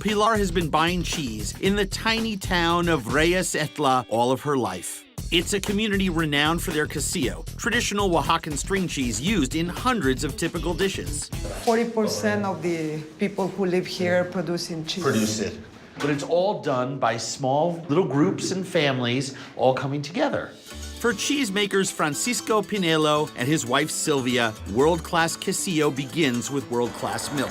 Pilar has been buying cheese in the tiny town of Reyes Etla all of her life. It's a community renowned for their quesillo, traditional Oaxacan string cheese used in hundreds of typical dishes. 40% of the people who live here producing cheese. Produce it. But it's all done by small little groups and families all coming together. For cheesemakers Francisco Pinelo and his wife Sylvia, world-class quesillo begins with world-class milk.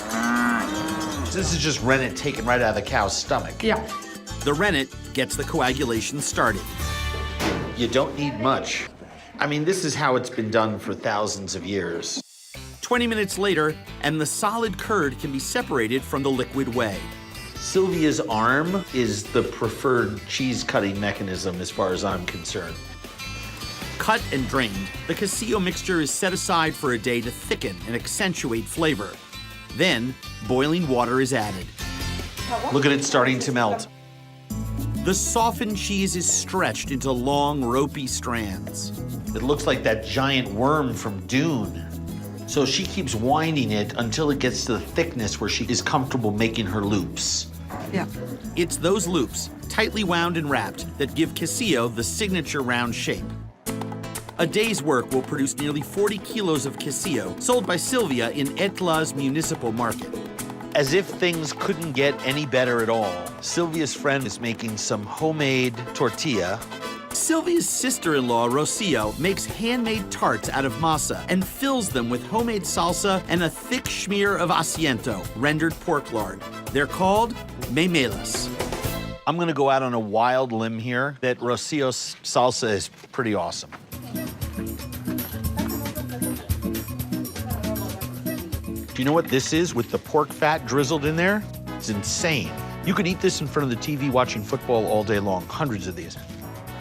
This is just rennet taken right out of the cow's stomach. Yeah. The rennet gets the coagulation started. You don't need much. I mean, this is how it's been done for thousands of years. 20 minutes later, and the solid curd can be separated from the liquid whey. Sylvia's arm is the preferred cheese cutting mechanism as far as I'm concerned. Cut and drained, the quesillo mixture is set aside for a day to thicken and accentuate flavor. Then, boiling water is added. Look at it starting to melt. The softened cheese is stretched into long, ropey strands. It looks like that giant worm from Dune. So she keeps winding it until it gets to the thickness where she is comfortable making her loops. Yeah. It's those loops, tightly wound and wrapped, that give quesillo the signature round shape. A day's work will produce nearly 40 kilos of quesillo, sold by Sylvia in Etla's municipal market. As if things couldn't get any better at all, Sylvia's friend is making some homemade tortilla. Sylvia's sister-in-law, Rocio, makes handmade tarts out of masa and fills them with homemade salsa and a thick schmear of asiento, rendered pork lard. They're called memelas. I'm gonna go out on a wild limb here that Rocio's salsa is pretty awesome. Do you know what this is with the pork fat drizzled in there? It's insane. You could eat this in front of the TV watching football all day long, hundreds of these.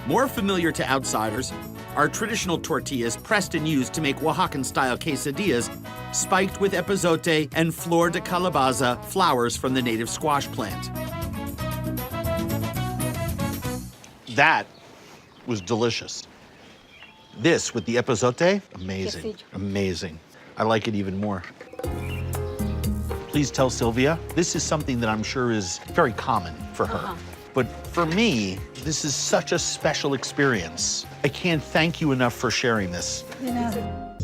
More familiar to outsiders are traditional tortillas pressed and used to make Oaxacan-style quesadillas, spiked with epazote and flor de calabaza, flowers from the native squash plant. That was delicious. This with the epazote, amazing, amazing. I like it even more. Please tell Sylvia, this is something that I'm sure is very common for her. But for me, this is such a special experience. I can't thank you enough for sharing this. Yeah.